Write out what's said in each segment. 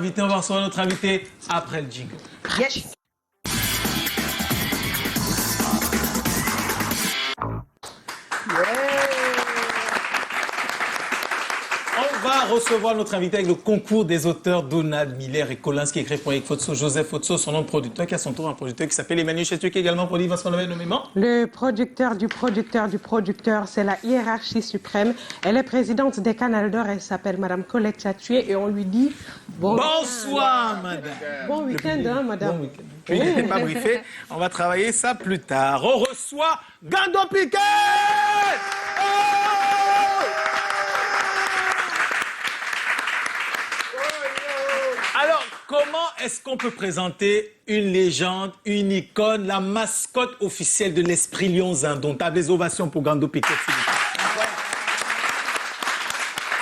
On va recevoir notre invité après le jingle. Yes. On va recevoir notre invité avec le concours des auteurs Donald Miller et Collins qui écrivent pour Eric Fotso, Joseph Fotso, son nom de producteur, qui a son tour un producteur qui s'appelle Emmanuel Chétu, qui est également produit Vincent Levey nommément. Le producteur du producteur du producteur, c'est la hiérarchie suprême. Elle est présidente des Canals d'Or, elle s'appelle Madame Colette Chatué et on lui dit Bonsoir, madame. Bon week-end, hein, madame. Bon week-end. Puis, il n'est pas briefé. On va travailler ça plus tard. On reçoit Gando Piquet. Alors, comment est-ce qu'on peut présenter une légende, une icône, la mascotte officielle de l'Esprit Lions Indomptables? Des ovations pour Gando Piquet.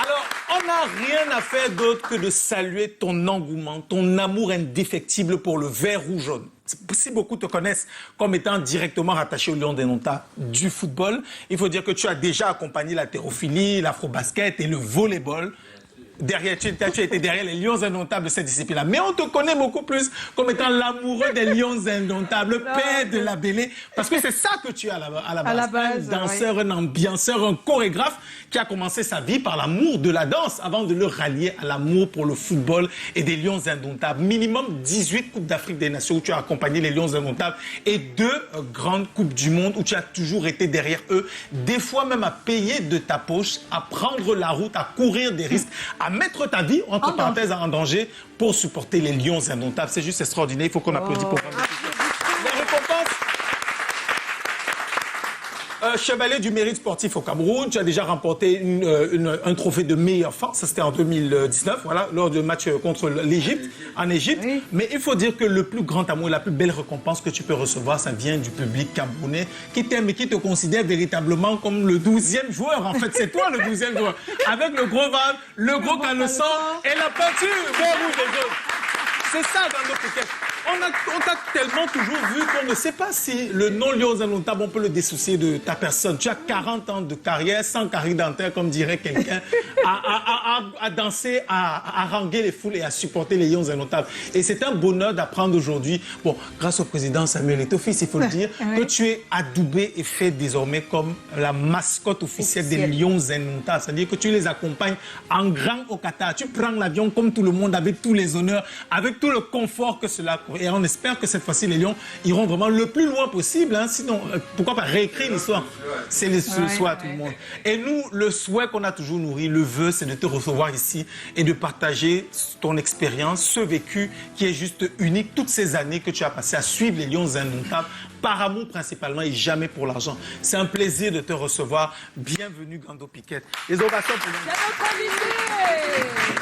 Alors, on n'a rien à faire d'autre que de saluer ton engouement, ton amour indéfectible pour le vert rouge jaune. Si beaucoup te connaissent comme étant directement rattaché au Lions Indomptables du football, il faut dire que tu as déjà accompagné l'haltérophilie, l'afro-basket et le volleyball. Derrière, tu étais derrière les Lions Indomptables de cette discipline-là. Mais on te connaît beaucoup plus comme étant l'amoureux des Lions Indomptables, le père de la Bélé. Parce que c'est ça que tu es à la base. Un danseur, oui. Un ambianceur, un chorégraphe qui a commencé sa vie par l'amour de la danse avant de le rallier à l'amour pour le football et des Lions Indomptables. Minimum 18 Coupes d'Afrique des Nations où tu as accompagné les Lions Indomptables et 2 grandes Coupes du Monde où tu as toujours été derrière eux. Des fois même à payer de ta poche, à prendre la route, à courir des risques, à mettre ta vie, entre parenthèses, en danger pour supporter les Lions Indomptables. C'est juste extraordinaire. Il faut qu'on applaudisse pour les récompenses. Chevalier du mérite sportif au Cameroun. Tu as déjà remporté un trophée de meilleure force. Ça, c'était en 2019, voilà, lors du match contre l'Égypte, en Égypte. Oui. Mais il faut dire que le plus grand amour et la plus belle récompense que tu peux recevoir, ça vient du public camerounais qui t'aime et qui te considère véritablement comme le 12e joueur. En fait, c'est toi le 12e joueur. Avec le gros van, le gros caleçon et la peinture vert, rouge et jaune. C'est ça, Gando Piquet. On t'a tellement toujours vu qu'on ne sait pas si le nom Lions Indomptables, on peut le dissocier de ta personne. Tu as 40 ans de carrière, sans carré dentaire, comme dirait quelqu'un, à danser, à haranguer les foules et à supporter les Lions Indomptables. Et c'est un bonheur d'apprendre aujourd'hui, bon, grâce au président Samuel Eto'o, il faut le dire, que tu es adoubé et fait désormais comme la mascotte officielle des Lions Indomptables. C'est-à-dire que tu les accompagnes en grand au Qatar. Tu prends l'avion comme tout le monde, avec tous les honneurs, avec tout le confort que cela. Et on espère que cette fois-ci, les Lions iront vraiment le plus loin possible. Hein. Sinon, pourquoi pas réécrire l'histoire? C'est le souhait à tout le monde. Et nous, le souhait qu'on a toujours nourri, le vœu, c'est de te recevoir ici et de partager ton expérience, ce vécu qui est juste unique, toutes ces années que tu as passées à suivre les Lions Indomptables, par amour principalement et jamais pour l'argent. C'est un plaisir de te recevoir. Bienvenue, Gando Piquet. Les ovations pour nous. C'est notre invité.